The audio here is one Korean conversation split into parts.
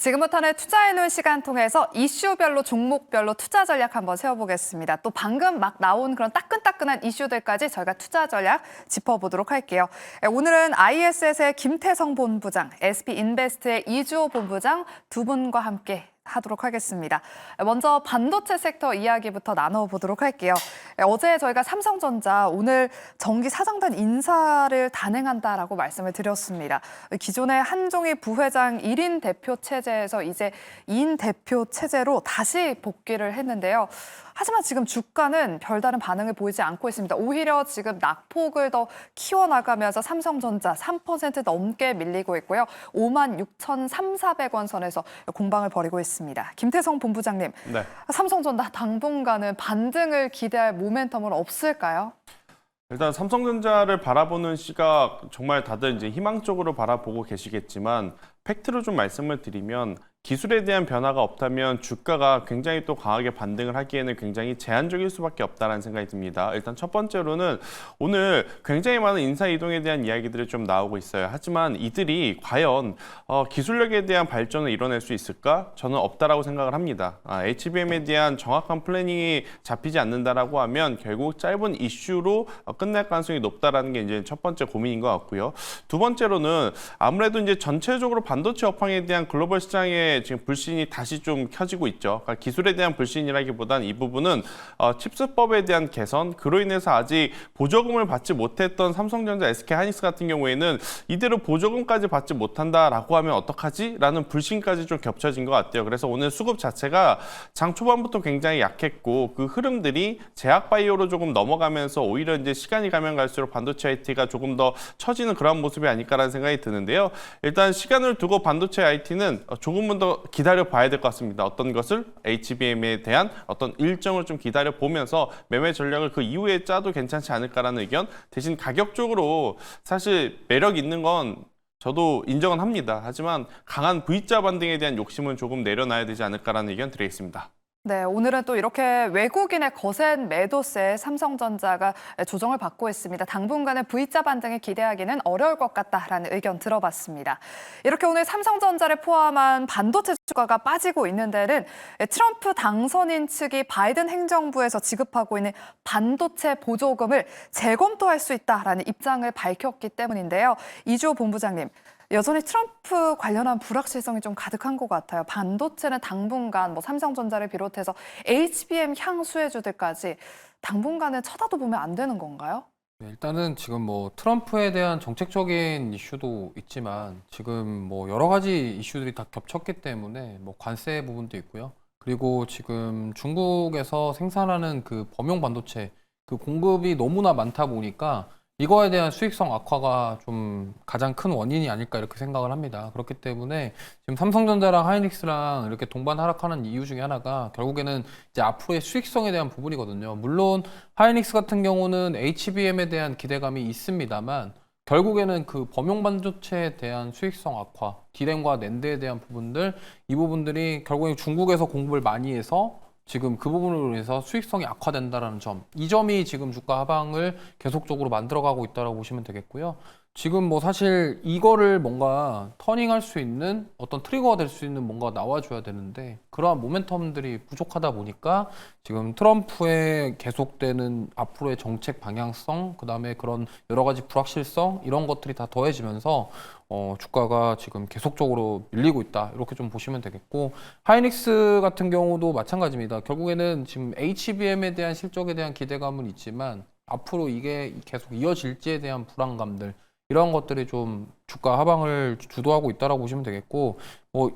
지금부터는 투자해놓은 시간 통해서 이슈별로 종목별로 투자 전략 한번 세워보겠습니다. 또 방금 막 나온 그런 따끈따끈한 이슈들까지 저희가 투자 전략 짚어보도록 할게요. 오늘은 ISS의 김태성 본부장, SB인베스트의 이주호 본부장 두 분과 함께 하도록 하겠습니다. 먼저 반도체 섹터 이야기부터 나눠보도록 할게요. 어제 저희가 삼성전자 오늘 정기 사장단 인사를 단행한다라고 말씀을 드렸습니다. 기존의 한종희 부회장 1인 대표 체제에서 이제 2인 대표 체제로 다시 복귀를 했는데요. 하지만 지금 주가는 별다른 반응을 보이지 않고 있습니다. 오히려 지금 낙폭을 더 키워나가면서 삼성전자 3% 넘게 밀리고 있고요. 56,300원 선에서 공방을 벌이고 있습니다. 김태성 본부장님, 네. 삼성전자 당분간은 반등을 기대할 모멘텀은 없을까요? 일단 삼성전자를 바라보는 시각 정말 다들 이제 희망적으로 바라보고 계시겠지만 팩트로 좀 말씀을 드리면 기술에 대한 변화가 없다면 주가가 굉장히 또 강하게 반등을 하기에는 굉장히 제한적일 수밖에 없다는 생각이 듭니다. 일단 첫 번째로는 오늘 굉장히 많은 인사 이동에 대한 이야기들이 좀 나오고 있어요. 하지만 이들이 과연 기술력에 대한 발전을 이뤄낼 수 있을까? 저는 없다라고 생각을 합니다. HBM에 대한 정확한 플래닝이 잡히지 않는다라고 하면 결국 짧은 이슈로 끝날 가능성이 높다라는 게 이제 첫 번째 고민인 것 같고요. 두 번째로는 아무래도 이제 전체적으로 반도체 업황에 대한 글로벌 시장의 지금 불신이 다시 좀 켜지고 있죠. 그러니까 기술에 대한 불신이라기보다는 이 부분은 칩스법에 대한 개선, 그로 인해서 아직 보조금을 받지 못했던 삼성전자, SK하이닉스 같은 경우에는 이대로 보조금까지 받지 못한다라고 하면 어떡하지? 라는 불신까지 좀 겹쳐진 것 같아요. 그래서 오늘 수급 자체가 장 초반부터 굉장히 약했고 그 흐름들이 제약바이오로 조금 넘어가면서 오히려 이제 시간이 가면 갈수록 반도체 IT가 조금 더 처지는 그런 모습이 아닐까라는 생각이 드는데요. 일단 시간을 두고 반도체 IT는 조금은 더 기다려 봐야 될 것 같습니다. 어떤 것을 HBM에 대한 어떤 일정을 좀 기다려 보면서 매매 전략을 그 이후에 짜도 괜찮지 않을까라는 의견. 대신 가격적으로 사실 매력 있는 건 저도 인정은 합니다. 하지만 강한 V자 반등에 대한 욕심은 조금 내려놔야 되지 않을까라는 의견 드리겠습니다. 네, 오늘은 또 이렇게 외국인의 거센 매도세에 삼성전자가 조정을 받고 있습니다. 당분간은 V자 반등을 기대하기는 어려울 것 같다라는 의견 들어봤습니다. 이렇게 오늘 삼성전자를 포함한 반도체 주가가 빠지고 있는 데는 트럼프 당선인 측이 바이든 행정부에서 지급하고 있는 반도체 보조금을 재검토할 수 있다라는 입장을 밝혔기 때문인데요. 이주호 본부장님, 여전히 트럼프 관련한 불확실성이 좀 가득한 것 같아요. 반도체는 당분간 뭐 삼성전자를 비롯해서 HBM 향수혜주들까지 당분간은 쳐다도 보면 안 되는 건가요? 네, 일단은 지금 뭐 트럼프에 대한 정책적인 이슈도 있지만 지금 뭐 여러 가지 이슈들이 다 겹쳤기 때문에 뭐 관세 부분도 있고요. 그리고 지금 중국에서 생산하는 그 범용 반도체 그 공급이 너무나 많다 보니까 이거에 대한 수익성 악화가 좀 가장 큰 원인이 아닐까 이렇게 생각을 합니다. 그렇기 때문에 지금 삼성전자랑 하이닉스랑 이렇게 동반 하락하는 이유 중에 하나가 결국에는 이제 앞으로의 수익성에 대한 부분이거든요. 물론 하이닉스 같은 경우는 HBM에 대한 기대감이 있습니다만 결국에는 그 범용 반도체에 대한 수익성 악화, D램과 낸드에 대한 부분들, 이 부분들이 결국엔 중국에서 공급을 많이 해서 지금 그 부분으로 인해서 수익성이 악화된다는 점, 이 점이 지금 주가 하방을 계속적으로 만들어가고 있다고 보시면 되겠고요. 지금 뭐 사실 이거를 뭔가 터닝할 수 있는 어떤 트리거가 될 수 있는 뭔가 나와줘야 되는데 그러한 모멘텀들이 부족하다 보니까 지금 트럼프의 계속되는 앞으로의 정책 방향성, 그 다음에 그런 여러 가지 불확실성 이런 것들이 다 더해지면서 주가가 지금 계속적으로 밀리고 있다 이렇게 좀 보시면 되겠고, 하이닉스 같은 경우도 마찬가지입니다. 결국에는 지금 HBM에 대한 실적에 대한 기대감은 있지만 앞으로 이게 계속 이어질지에 대한 불안감들, 이런 것들이 좀 주가 하방을 주도하고 있다고 보시면 되겠고, 뭐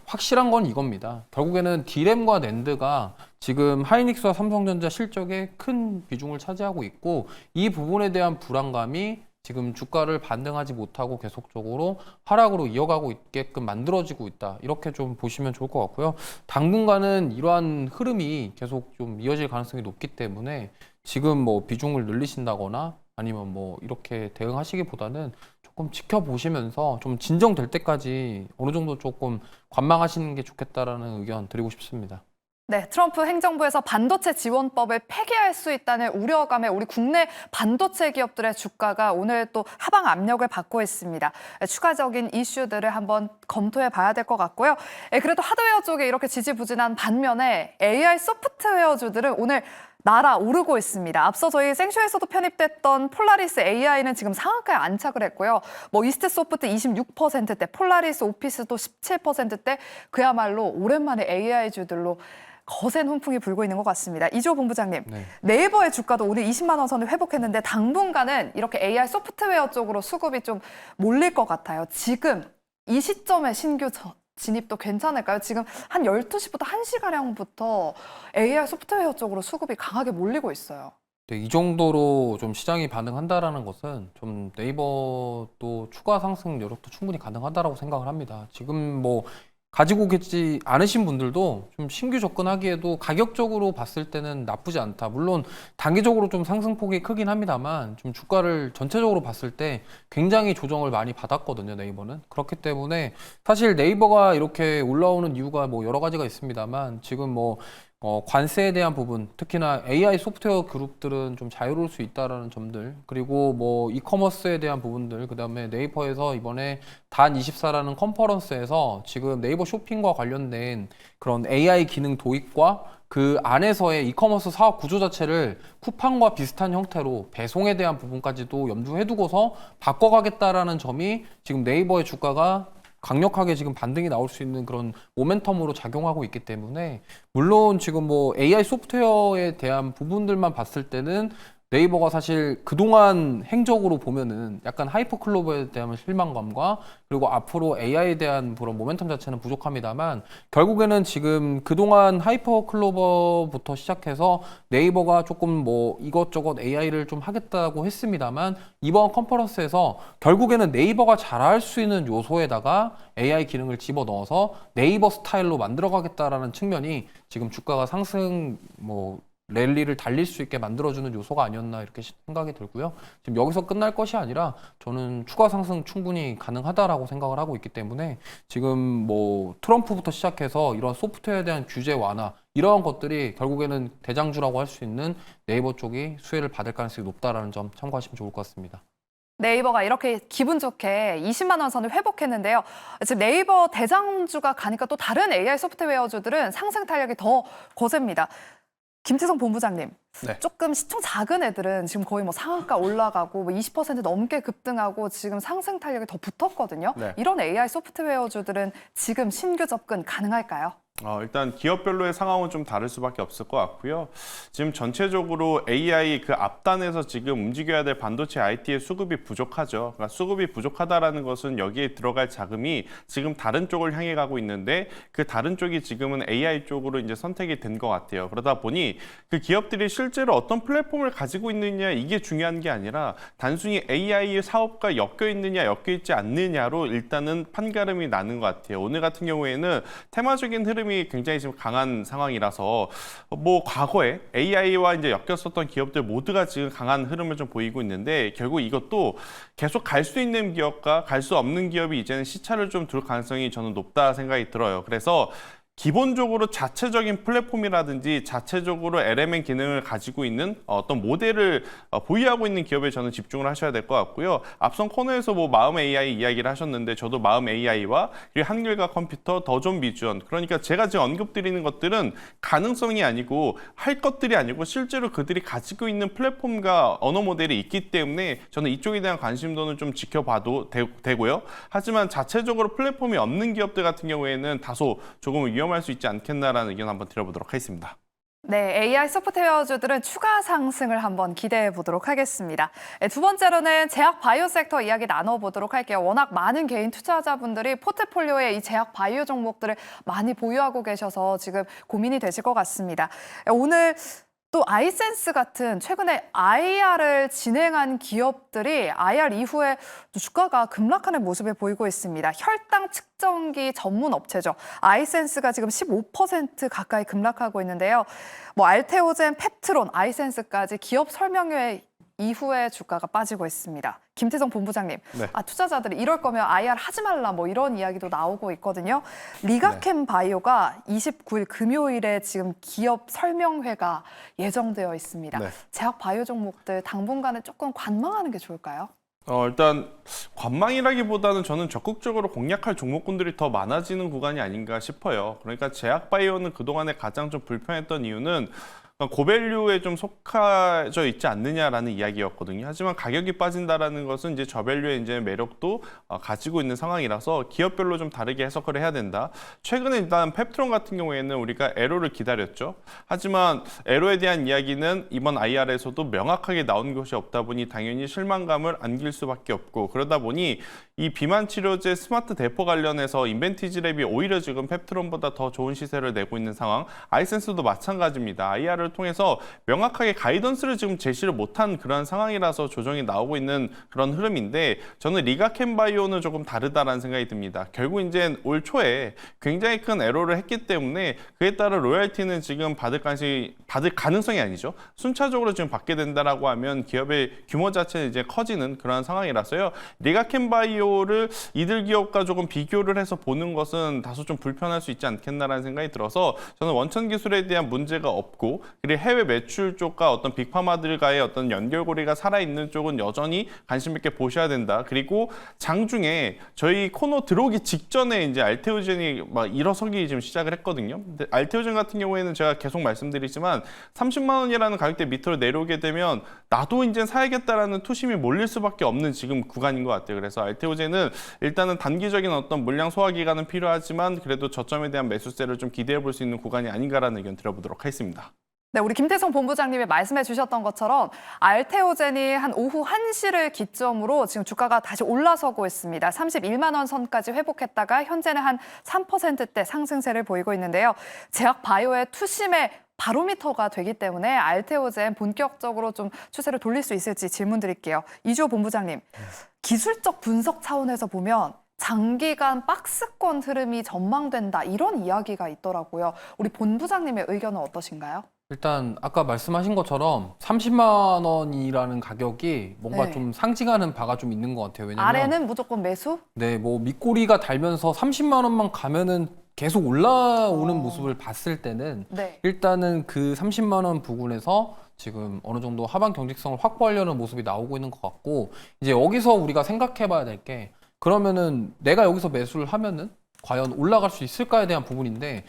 확실한 건 이겁니다. 결국에는 D램과 낸드가 지금 하이닉스와 삼성전자 실적에 큰 비중을 차지하고 있고, 이 부분에 대한 불안감이 지금 주가를 반등하지 못하고 계속적으로 하락으로 이어가고 있게끔 만들어지고 있다, 이렇게 좀 보시면 좋을 것 같고요. 당분간은 이러한 흐름이 계속 좀 이어질 가능성이 높기 때문에 지금 뭐 비중을 늘리신다거나 아니면 뭐 이렇게 대응하시기보다는 조금 지켜보시면서 좀 진정될 때까지 어느 정도 조금 관망하시는 게 좋겠다라는 의견 드리고 싶습니다. 네, 트럼프 행정부에서 반도체 지원법을 폐기할 수 있다는 우려감에 우리 국내 반도체 기업들의 주가가 오늘 또 하방 압력을 받고 있습니다. 추가적인 이슈들을 한번 검토해 봐야 될 것 같고요. 그래도 하드웨어 쪽에 이렇게 지지부진한 반면에 AI 소프트웨어주들은 오늘 날아오르고 있습니다. 앞서 저희 생쇼에서도 편입됐던 폴라리스 AI는 지금 상한가에 안착을 했고요. 뭐 이스트 소프트 26%대, 폴라리스 오피스도 17%대, 그야말로 오랜만에 AI주들로 거센 훈풍이 불고 있는 것 같습니다. 이주호 본부장님, 네. 네이버의 주가도 오늘 20만 원 선을 회복했는데 당분간은 이렇게 AI 소프트웨어 쪽으로 수급이 좀 몰릴 것 같아요. 지금 이 시점에 신규 진입도 괜찮을까요? 지금 한 12시부터 1시가량부터 AI 소프트웨어 쪽으로 수급이 강하게 몰리고 있어요. 네, 이 정도로 좀 시장이 반응한다라는 것은 좀 네이버도 추가 상승 여력도 충분히 가능하다라고 생각을 합니다. 지금 뭐 가지고 계시지 않으신 분들도 좀 신규 접근하기에도 가격적으로 봤을 때는 나쁘지 않다. 물론 단기적으로 좀 상승폭이 크긴 합니다만 좀 주가를 전체적으로 봤을 때 굉장히 조정을 많이 받았거든요, 네이버는. 그렇기 때문에 사실 네이버가 이렇게 올라오는 이유가 뭐 여러 가지가 있습니다만 지금 뭐 관세에 대한 부분, 특히나 AI 소프트웨어 그룹들은 좀 자유로울 수 있다라는 점들, 그리고 뭐 이커머스에 대한 부분들, 그다음에 네이버에서 이번에 단24라는 컨퍼런스에서 지금 네이버 쇼핑과 관련된 그런 AI 기능 도입과 그 안에서의 이커머스 사업 구조 자체를 쿠팡과 비슷한 형태로 배송에 대한 부분까지도 염두에 두고서 바꿔가겠다라는 점이 지금 네이버의 주가가 강력하게 지금 반등이 나올 수 있는 그런 모멘텀으로 작용하고 있기 때문에, 물론 지금 뭐 AI 소프트웨어에 대한 부분들만 봤을 때는 네이버가 사실 그동안 행적으로 보면은 약간 하이퍼클로버에 대한 실망감과 그리고 앞으로 AI에 대한 그런 모멘텀 자체는 부족합니다만, 결국에는 지금 그동안 하이퍼클로버부터 시작해서 네이버가 조금 뭐 이것저것 AI를 좀 하겠다고 했습니다만, 이번 컨퍼런스에서 결국에는 네이버가 잘할 수 있는 요소에다가 AI 기능을 집어넣어서 네이버 스타일로 만들어가겠다라는 측면이 지금 주가가 상승 랠리를 달릴 수 있게 만들어주는 요소가 아니었나 이렇게 생각이 들고요. 지금 여기서 끝날 것이 아니라 저는 추가 상승 충분히 가능하다라고 생각을 하고 있기 때문에, 지금 뭐 트럼프부터 시작해서 이런 소프트웨어에 대한 규제 완화 이러한 것들이 결국에는 대장주라고 할 수 있는 네이버 쪽이 수혜를 받을 가능성이 높다라는 점 참고하시면 좋을 것 같습니다. 네이버가 이렇게 기분 좋게 20만 원 선을 회복했는데요. 지금 네이버 대장주가 가니까 또 다른 AI 소프트웨어주들은 상승 탄력이 더 거셉니다. 김태성 본부장님, 네. 조금 시총 작은 애들은 지금 거의 뭐 상한가 올라가고 뭐 20% 넘게 급등하고 지금 상승 탄력이 더 붙었거든요. 네. 이런 AI 소프트웨어주들은 지금 신규 접근 가능할까요? 일단 기업별로의 상황은 좀 다를 수밖에 없을 것 같고요. 지금 전체적으로 AI 그 앞단에서 지금 움직여야 될 반도체 IT의 수급이 부족하죠. 그러니까 수급이 부족하다라는 것은 여기에 들어갈 자금이 지금 다른 쪽을 향해 가고 있는데, 그 다른 쪽이 지금은 AI 쪽으로 이제 선택이 된 것 같아요. 그러다 보니 그 기업들이 실제로 어떤 플랫폼을 가지고 있느냐 이게 중요한 게 아니라 단순히 AI 사업과 엮여 있느냐 엮여 있지 않느냐로 일단은 판가름이 나는 것 같아요. 오늘 같은 경우에는 테마적인 흐름이 굉장히 지금 강한 상황이라서 뭐 과거에 AI와 이제 엮였었던 기업들 모두가 지금 강한 흐름을 좀 보이고 있는데, 결국 이것도 계속 갈 수 있는 기업과 갈 수 없는 기업이 이제는 시차를 좀 둘 가능성이 저는 높다 생각이 들어요. 그래서 기본적으로 자체적인 플랫폼이라든지 자체적으로 LMN 기능을 가지고 있는 어떤 모델을 보유하고 있는 기업에 저는 집중을 하셔야 될 것 같고요. 앞선 코너에서 뭐 마음 AI 이야기를 하셨는데, 저도 마음 AI와 그리고 한길과 컴퓨터, 더존 비주얼, 그러니까 제가 지금 언급드리는 것들은 가능성이 아니고 할 것들이 아니고 실제로 그들이 가지고 있는 플랫폼과 언어 모델이 있기 때문에 저는 이쪽에 대한 관심도는 좀 지켜봐도 되고요. 하지만 자체적으로 플랫폼이 없는 기업들 같은 경우에는 다소 조금 위험할 수 있지 않겠나라는 의견 한번 드려보도록 하겠습니다. 네, AI 소프트웨어주들은 추가 상승을 한번 기대해 보도록 하겠습니다. 두 번째로는 제약 바이오 섹터 이야기 나눠보도록 할게요. 워낙 많은 개인 투자자분들이 포트폴리오에 이 제약 바이오 종목들을 많이 보유하고 계셔서 지금 고민이 되실 것 같습니다. 오늘 또 아이센스 같은 최근에 IR을 진행한 기업들이 IR 이후에 주가가 급락하는 모습을 보이고 있습니다. 혈당 측정기 전문 업체죠. 아이센스가 지금 15% 가까이 급락하고 있는데요. 뭐 알테오젠, 펩트론, 아이센스까지 기업 설명회 이후에 주가가 빠지고 있습니다. 김태성 본부장님, 네. 투자자들이 이럴 거면 IR 하지 말라 뭐 이런 이야기도 나오고 있거든요. 리가캠 바이오가 29일 금요일에 지금 기업 설명회가 예정되어 있습니다. 네. 제약 바이오 종목들 당분간은 조금 관망하는 게 좋을까요? 일단 관망이라기보다는 저는 적극적으로 공략할 종목군들이 더 많아지는 구간이 아닌가 싶어요. 그러니까 제약바이오는 그동안에 가장 좀 불편했던 이유는 고밸류에 좀 속해져 있지 않느냐라는 이야기였거든요. 하지만 가격이 빠진다라는 것은 이제 저밸류의 이제 매력도 가지고 있는 상황이라서 기업별로 좀 다르게 해석을 해야 된다. 최근에 일단 펩트론 같은 경우에는 우리가 에로를 기다렸죠. 하지만 에로에 대한 이야기는 이번 IR에서도 명확하게 나온 것이 없다 보니 당연히 실망감을 안길 수밖에 없고, 그러다 보니 이 비만 치료제 스마트 대포 관련해서 인벤티지랩이 오히려 지금 펩트론보다 더 좋은 시세를 내고 있는 상황. 아이센스도 마찬가지입니다. IR을 통해서 명확하게 가이던스를 지금 제시를 못한 그런 상황이라서 조정이 나오고 있는 그런 흐름인데, 저는 리가캠바이오는 조금 다르다라는 생각이 듭니다. 결국 이제 올 초에 굉장히 큰 에러를 했기 때문에 그에 따른 로열티는 지금 받을 가능성이 아니죠. 순차적으로 지금 받게 된다라고 하면 기업의 규모 자체는 이제 커지는 그런 상황이라서요. 리가캠바이오를 이들 기업과 조금 비교를 해서 보는 것은 다소 좀 불편할 수 있지 않겠나라는 생각이 들어서, 저는 원천 기술에 대한 문제가 없고, 그리고 해외 매출 쪽과 어떤 빅파마들과의 어떤 연결고리가 살아있는 쪽은 여전히 관심 있게 보셔야 된다. 그리고 장중에 저희 코너 들어오기 직전에 이제 알테오젠이 막 일어서기 지금 시작을 했거든요. 근데 알테오젠 같은 경우에는 제가 계속 말씀드리지만 30만 원이라는 가격대 밑으로 내려오게 되면 나도 이제 사야겠다라는 투심이 몰릴 수밖에 없는 지금 구간인 것 같아요. 그래서 알테오젠은 일단은 단기적인 어떤 물량 소화 기간은 필요하지만 그래도 저점에 대한 매수세를 좀 기대해 볼 수 있는 구간이 아닌가라는 의견 드려보도록 하겠습니다. 네, 우리 김태성 본부장님이 말씀해 주셨던 것처럼 알테오젠이 한 오후 1시를 기점으로 지금 주가가 다시 올라서고 있습니다. 31만 원 선까지 회복했다가 현재는 한 3%대 상승세를 보이고 있는데요. 제약 바이오의 투심의 바로미터가 되기 때문에 알테오젠 본격적으로 좀 추세를 돌릴 수 있을지 질문 드릴게요. 이주호 본부장님, 기술적 분석 차원에서 보면 장기간 박스권 흐름이 전망된다 이런 이야기가 있더라고요. 우리 본부장님의 의견은 어떠신가요? 일단 아까 말씀하신 것처럼 30만 원이라는 가격이 뭔가 네. 좀 상징하는 바가 좀 있는 것 같아요. 왜냐면 아래는 무조건 매수? 네, 뭐 밑꼬리가 달면서 30만 원만 가면은 계속 올라오는 모습을 봤을 때는 네. 일단은 그 30만 원 부근에서 지금 어느 정도 하방 경직성을 확보하려는 모습이 나오고 있는 것 같고, 이제 여기서 우리가 생각해 봐야 될 게, 그러면은 내가 여기서 매수를 하면은 과연 올라갈 수 있을까에 대한 부분인데,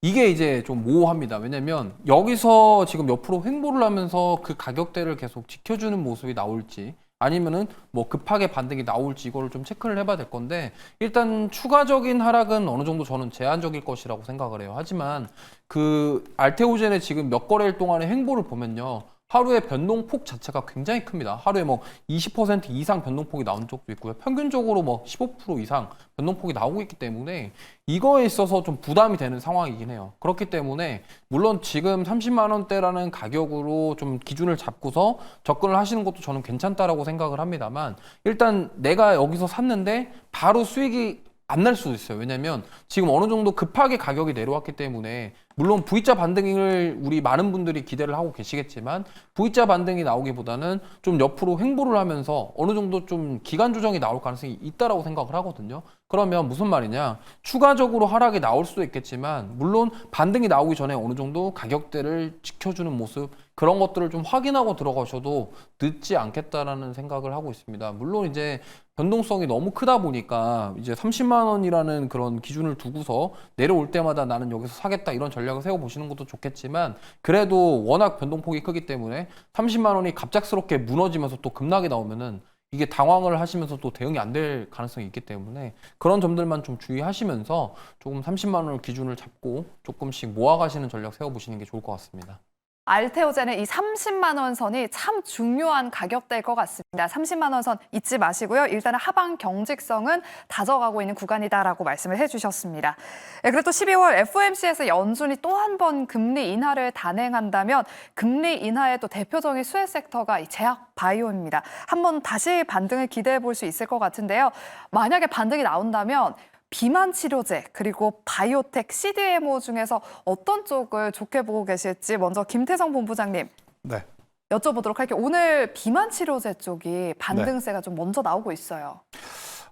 이게 이제 좀 모호합니다. 왜냐면 여기서 지금 옆으로 횡보를 하면서 그 가격대를 계속 지켜주는 모습이 나올지, 아니면은 뭐 급하게 반등이 나올지 이거를 좀 체크를 해봐야 될 건데, 일단 추가적인 하락은 어느 정도 저는 제한적일 것이라고 생각을 해요. 하지만 그 알테오젠의 지금 몇 거래일 동안의 횡보를 보면요, 하루의 변동폭 자체가 굉장히 큽니다. 하루에 뭐 20% 이상 변동폭이 나온 적도 있고요. 평균적으로 뭐 15% 이상 변동폭이 나오고 있기 때문에 이거에 있어서 좀 부담이 되는 상황이긴 해요. 그렇기 때문에 물론 지금 30만 원대라는 가격으로 좀 기준을 잡고서 접근을 하시는 것도 저는 괜찮다라고 생각을 합니다만, 일단 내가 여기서 샀는데 바로 수익이 안 날 수도 있어요. 왜냐면 지금 어느 정도 급하게 가격이 내려왔기 때문에, 물론 V자 반등을 우리 많은 분들이 기대를 하고 계시겠지만 V자 반등이 나오기보다는 좀 옆으로 횡보를 하면서 어느 정도 좀 기간 조정이 나올 가능성이 있다라고 생각을 하거든요. 그러면 무슨 말이냐, 추가적으로 하락이 나올 수도 있겠지만 물론 반등이 나오기 전에 어느 정도 가격대를 지켜주는 모습, 그런 것들을 좀 확인하고 들어가셔도 늦지 않겠다라는 생각을 하고 있습니다. 물론 이제 변동성이 너무 크다 보니까 이제 30만 원이라는 그런 기준을 두고서 내려올 때마다 나는 여기서 사겠다 이런 전략을 세워보시는 것도 좋겠지만, 그래도 워낙 변동폭이 크기 때문에 30만 원이 갑작스럽게 무너지면서 또 급락이 나오면은 이게 당황을 하시면서 또 대응이 안 될 가능성이 있기 때문에 그런 점들만 좀 주의하시면서 조금 30만 원을 기준을 잡고 조금씩 모아가시는 전략 세워보시는 게 좋을 것 같습니다. 알테오젠의 이 30만 원 선이 참 중요한 가격대일 것 같습니다. 30만 원 선 잊지 마시고요. 일단은 하방 경직성은 다져가고 있는 구간이다라고 말씀을 해주셨습니다. 네, 그리고 또 12월 FOMC에서 연준이 또 한 번 금리 인하를 단행한다면 금리 인하의 또 대표적인 수혜 섹터가 이 제약 바이오입니다. 한번 다시 반등을 기대해 볼 수 있을 것 같은데요. 만약에 반등이 나온다면 비만 치료제 그리고 바이오텍, CDMO 중에서 어떤 쪽을 좋게 보고 계실지 먼저 김태성 본부장님. 네. 여쭤보도록 할게요. 오늘 비만 치료제 쪽이 반등세가 좀 먼저 나오고 있어요.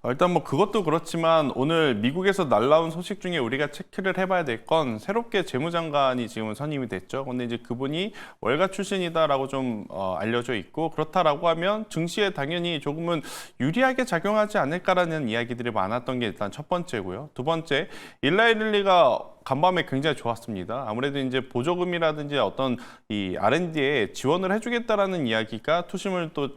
일단 뭐 그것도 그렇지만 오늘 미국에서 날라온 소식 중에 우리가 체크를 해봐야 될 건 새롭게 재무장관이 지금 선임이 됐죠. 근데 이제 그분이 월가 출신이다라고 좀 알려져 있고 그렇다라고 하면 증시에 당연히 조금은 유리하게 작용하지 않을까라는 이야기들이 많았던 게 일단 첫 번째고요. 두 번째, 일라이 릴리가 간밤에 굉장히 좋았습니다. 아무래도 이제 보조금이라든지 어떤 이 R&D에 지원을 해주겠다라는 이야기가 투심을 또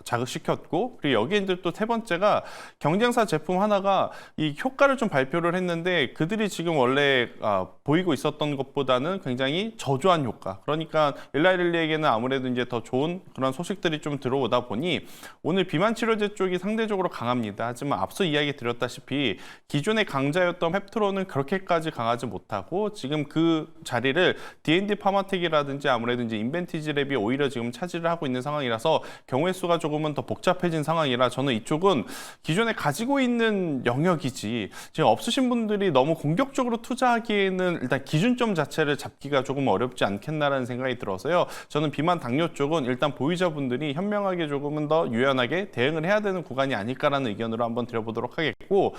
자극시켰고, 그리고 여기에 이제 또 세 번째가 경쟁사 제품 하나가 이 효과를 좀 발표를 했는데 그들이 지금 원래 보이고 있었던 것보다는 굉장히 저조한 효과. 그러니까 일라이 릴리에게는 아무래도 이제 더 좋은 그런 소식들이 좀 들어오다 보니 오늘 비만 치료제 쪽이 상대적으로 강합니다. 하지만 앞서 이야기 드렸다시피 기존의 강자였던 펩트론은 그렇게까지 강하지 못하고 지금 그 자리를 D&D 파마텍이라든지 아무래도 이제 인벤티지랩이 오히려 지금 차지를 하고 있는 상황이라서 경우의 수가 조금은 더 복잡해진 상황이라 저는 이쪽은 기존에 가지고 있는 영역이지 지금 없으신 분들이 너무 공격적으로 투자하기에는 일단 기준점 자체를 잡기가 조금 어렵지 않겠나라는 생각이 들어서요. 저는 비만 당뇨 쪽은 일단 보유자분들이 현명하게 조금은 더 유연하게 대응을 해야 되는 구간이 아닐까라는 의견으로 한번 드려보도록 하겠고,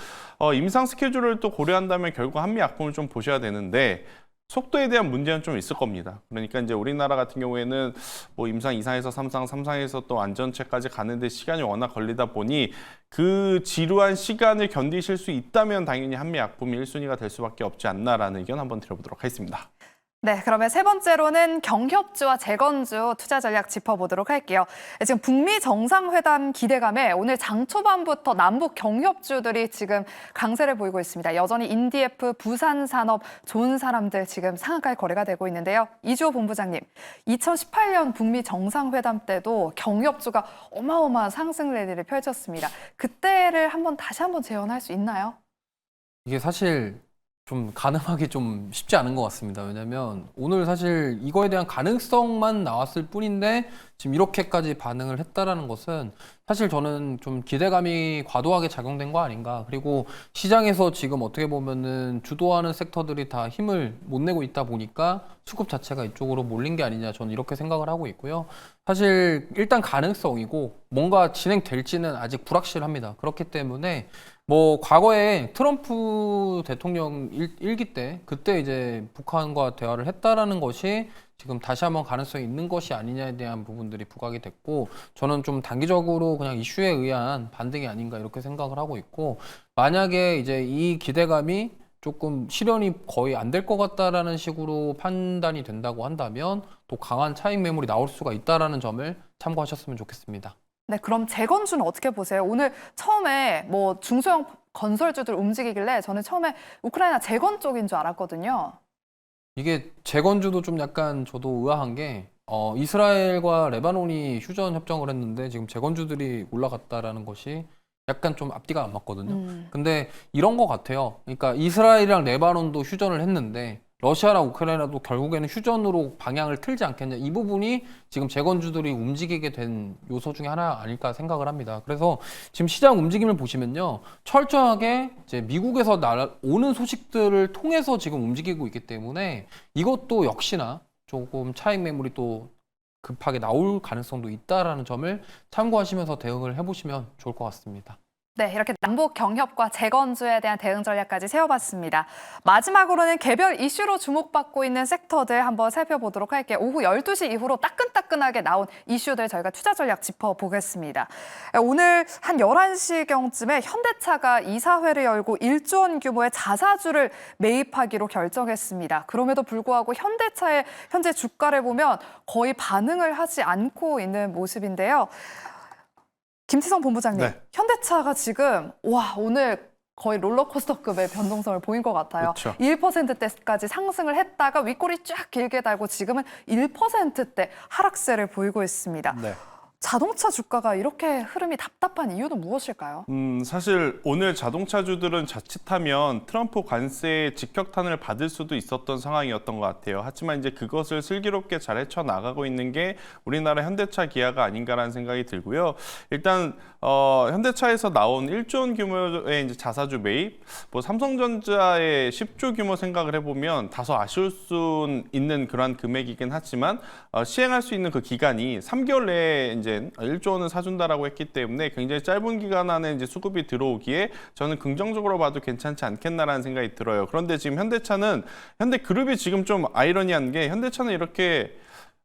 임상 스케줄을 또 고려한다면 결국 한미 약품을 좀 보셔야 되는데 속도에 대한 문제는 좀 있을 겁니다. 그러니까 이제 우리나라 같은 경우에는 뭐 임상 2상에서 3상, 3상에서 또 안전체까지 가는데 시간이 워낙 걸리다 보니 그 지루한 시간을 견디실 수 있다면 당연히 한미 약품이 1순위가 될 수밖에 없지 않나라는 의견 한번 드려보도록 하겠습니다. 네, 그러면 세 번째로는 경협주와 재건주 투자 전략 짚어보도록 할게요. 지금 북미 정상회담 기대감에 오늘 장 초반부터 남북 경협주들이 지금 강세를 보이고 있습니다. 여전히 인디에프, 부산산업, 좋은 사람들 지금 상한가에 거래가 되고 있는데요. 이주호 본부장님, 2018년 북미 정상회담 때도 경협주가 어마어마한 상승 랠리를 펼쳤습니다. 그때를 다시 한번 재현할 수 있나요? 이게 사실 좀 가늠하기 좀 쉽지 않은 것 같습니다. 왜냐면 오늘 사실 이거에 대한 가능성만 나왔을 뿐인데 지금 이렇게까지 반응을 했다라는 것은 사실 저는 좀 기대감이 과도하게 작용된 거 아닌가. 그리고 시장에서 지금 어떻게 보면은 주도하는 섹터들이 다 힘을 못 내고 있다 보니까 수급 자체가 이쪽으로 몰린 게 아니냐, 저는 이렇게 생각을 하고 있고요. 사실 일단 가능성이고 뭔가 진행될지는 아직 불확실합니다. 그렇기 때문에 뭐 과거에 트럼프 대통령 일기 때 그때 이제 북한과 대화를 했다라는 것이 지금 다시 한번 가능성이 있는 것이 아니냐에 대한 부분들이 부각이 됐고, 저는 좀 단기적으로 그냥 이슈에 의한 반등이 아닌가 이렇게 생각을 하고 있고, 만약에 이제 이 기대감이 조금 실현이 거의 안 될 것 같다라는 식으로 판단이 된다고 한다면 또 강한 차익 매물이 나올 수가 있다라는 점을 참고하셨으면 좋겠습니다. 네, 그럼 재건주는 어떻게 보세요? 오늘 처음에 뭐 중소형 건설주들 움직이길래 저는 처음에 우크라이나 재건 쪽인 줄 알았거든요. 이게 재건주도 좀 약간 저도 의아한 게 이스라엘과 레바논이 휴전 협정을 했는데 지금 재건주들이 올라갔다라는 것이 약간 좀 앞뒤가 안 맞거든요. 근데 이런 것 같아요. 그러니까 이스라엘이랑 레바논도 휴전을 했는데 러시아랑 우크라이나도 결국에는 휴전으로 방향을 틀지 않겠냐. 이 부분이 지금 재건주들이 움직이게 된 요소 중에 하나 아닐까 생각을 합니다. 그래서 지금 시장 움직임을 보시면요, 철저하게 이제 미국에서 오는 소식들을 통해서 지금 움직이고 있기 때문에 이것도 역시나 조금 차익 매물이 또 급하게 나올 가능성도 있다라는 점을 참고하시면서 대응을 해보시면 좋을 것 같습니다. 네, 이렇게 남북 경협과 재건주에 대한 대응 전략까지 세워봤습니다. 마지막으로는 개별 이슈로 주목받고 있는 섹터들 한번 살펴보도록 할게요. 오후 12시 이후로 따끈따끈하게 나온 이슈들 저희가 투자 전략 짚어보겠습니다. 오늘 한 11시경쯤에 현대차가 이사회를 열고 1조 원 규모의 자사주를 매입하기로 결정했습니다. 그럼에도 불구하고 현대차의 현재 주가를 보면 거의 반응을 하지 않고 있는 모습인데요. 김치성 본부장님, 네. 현대차가 지금 오늘 거의 롤러코스터급의 변동성을 보인 것 같아요. 그렇죠. 1%대까지 상승을 했다가 윗골이 쫙 길게 달고 지금은 1%대 하락세를 보이고 있습니다. 네. 자동차 주가가 이렇게 흐름이 답답한 이유는 무엇일까요? 사실 오늘 자동차주들은 자칫하면 트럼프 관세의 직격탄을 받을 수도 있었던 상황이었던 것 같아요. 하지만 이제 그것을 슬기롭게 잘 헤쳐나가고 있는 게 우리나라 현대차 기아가 아닌가라는 생각이 들고요. 일단 현대차에서 나온 1조 원 규모의 이제 자사주 매입, 뭐 삼성전자의 10조 규모 생각을 해보면 다소 아쉬울 수 있는 그러한 금액이긴 하지만 시행할 수 있는 그 기간이 3개월 내에 이제 1조 원을 사준다라고 했기 때문에 굉장히 짧은 기간 안에 이제 수급이 들어오기에 저는 긍정적으로 봐도 괜찮지 않겠나라는 생각이 들어요. 그런데 지금 현대그룹이 지금 좀 아이러니한 게 현대차는 이렇게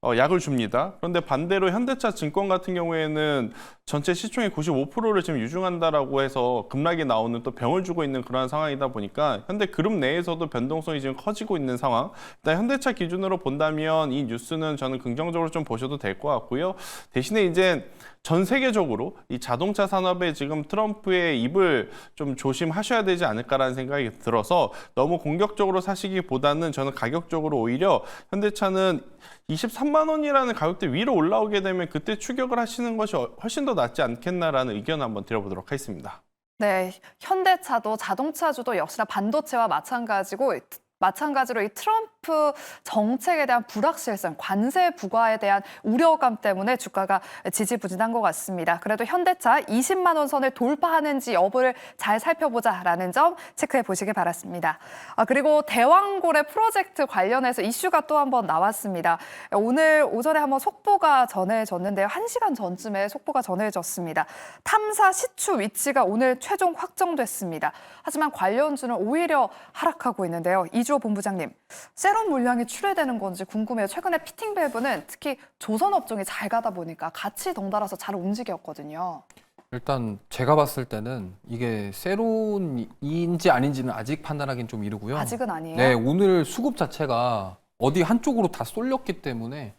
약을 줍니다. 그런데 반대로 현대차 증권 같은 경우에는 전체 시총의 95%를 지금 유증한다라고 해서 급락이 나오는 또 병을 주고 있는 그런 상황이다 보니까 현대그룹 내에서도 변동성이 지금 커지고 있는 상황. 일단 현대차 기준으로 본다면 이 뉴스는 저는 긍정적으로 좀 보셔도 될 것 같고요. 대신에 이제 전 세계적으로 이 자동차 산업에 지금 트럼프의 입을 좀 조심하셔야 되지 않을까라는 생각이 들어서 너무 공격적으로 사시기보다는 저는 가격적으로 오히려 현대차는 23만 원이라는 가격대 위로 올라오게 되면 그때 추격을 하시는 것이 훨씬 더 낫지 않겠나라는 의견을 한번 드려보도록 하겠습니다. 네, 현대차도 자동차주도 역시나 반도체와 마찬가지로 이 트럼프 정책에 대한 불확실성, 관세 부과에 대한 우려감 때문에 주가가 지지부진한 것 같습니다. 그래도 현대차 20만 원 선을 돌파하는지 여부를 잘 살펴보자라는 점 체크해 보시기 바랍니다. 그리고 대왕고래 프로젝트 관련해서 이슈가 또 한 번 나왔습니다. 오늘 오전에 한번 속보가 전해졌는데요. 1시간 전쯤에 속보가 전해졌습니다. 탐사 시추 위치가 오늘 최종 확정됐습니다. 하지만 관련주는 오히려 하락하고 있는데요. 이주호 본부장님, 세럼 물량이 출회되는 건지 궁금해요. 최근에 피팅 밸브는 특히 조선 업종이 잘 가다 보니까 같이 덩달아서 잘 움직였거든요. 일단 제가 봤을 때는 이게 세론인지 아닌지는 아직 판단하기는 좀 이르고요. 아직은 아니에요? 네, 오늘 수급 자체가 어디 한쪽으로 다 쏠렸기 때문에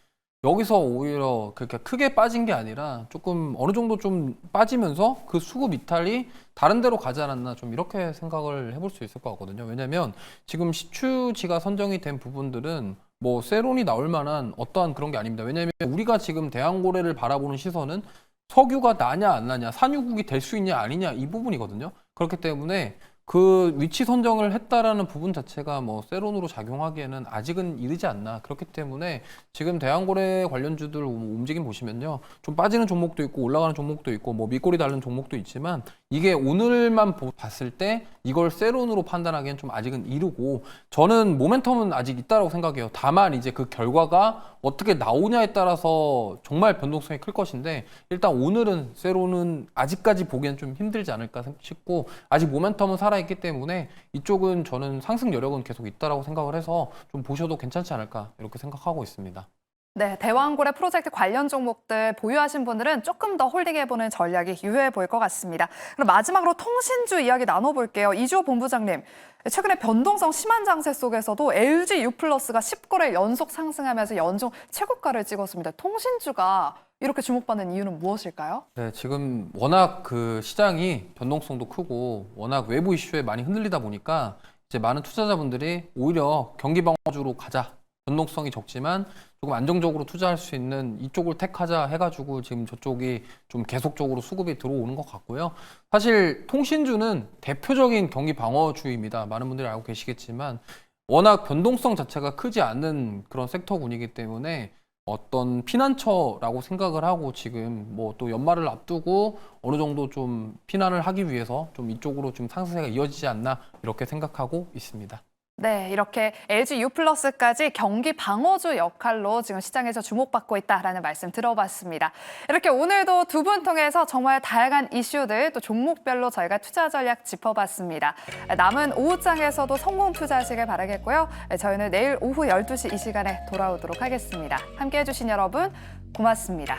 여기서 오히려 그렇게 크게 빠진 게 아니라 조금 어느 정도 좀 빠지면서 그 수급 이탈이 다른 데로 가지 않았나 좀 이렇게 생각을 해볼 수 있을 것 같거든요. 왜냐하면 지금 시추지가 선정이 된 부분들은 뭐 세론이 나올 만한 어떠한 그런 게 아닙니다. 왜냐하면 우리가 지금 대왕고래를 바라보는 시선은 석유가 나냐 안 나냐, 산유국이 될 수 있냐 아니냐 이 부분이거든요. 그렇기 때문에 그 위치 선정을 했다라는 부분 자체가 뭐 세론으로 작용하기에는 아직은 이르지 않나. 그렇기 때문에 지금 대왕고래 관련주들 움직임 보시면요, 좀 빠지는 종목도 있고 올라가는 종목도 있고 뭐 밑꼬리 달린 종목도 있지만 이게 오늘만 봤을 때 이걸 세론으로 판단하기엔 좀 아직은 이르고, 저는 모멘텀은 아직 있다라고 생각해요. 다만 이제 그 결과가 어떻게 나오냐에 따라서 정말 변동성이 클 것인데, 일단 오늘은 세론은 아직까지 보기엔 좀 힘들지 않을까 싶고, 아직 모멘텀은 살아있기 때문에 이쪽은 저는 상승 여력은 계속 있다라고 생각을 해서 좀 보셔도 괜찮지 않을까 이렇게 생각하고 있습니다. 네, 대왕고래 프로젝트 관련 종목들 보유하신 분들은 조금 더 홀딩해보는 전략이 유효해 보일 것 같습니다. 그럼 마지막으로 통신주 이야기 나눠볼게요. 이주호 본부장님, 최근에 변동성 심한 장세 속에서도 LG U+가 10거래일 연속 상승하면서 연중 최고가를 찍었습니다. 통신주가 이렇게 주목받는 이유는 무엇일까요? 네, 지금 워낙 그 시장이 변동성도 크고 워낙 외부 이슈에 많이 흔들리다 보니까 이제 많은 투자자분들이 오히려 경기 방어주로 가자, 변동성이 적지만 조금 안정적으로 투자할 수 있는 이쪽을 택하자 해가지고 지금 저쪽이 좀 계속적으로 수급이 들어오는 것 같고요. 사실 통신주는 대표적인 경기 방어주입니다. 많은 분들이 알고 계시겠지만 워낙 변동성 자체가 크지 않는 그런 섹터군이기 때문에 어떤 피난처라고 생각을 하고 지금 뭐 또 연말을 앞두고 어느 정도 좀 피난을 하기 위해서 좀 이쪽으로 좀 상승세가 이어지지 않나 이렇게 생각하고 있습니다. 네, 이렇게 LG U+까지 경기 방어주 역할로 지금 시장에서 주목받고 있다라는 말씀 들어봤습니다. 이렇게 오늘도 두 분 통해서 정말 다양한 이슈들 또 종목별로 저희가 투자 전략 짚어봤습니다. 남은 오후장에서도 성공 투자하시길 바라겠고요. 저희는 내일 오후 12시 이 시간에 돌아오도록 하겠습니다. 함께해 주신 여러분 고맙습니다.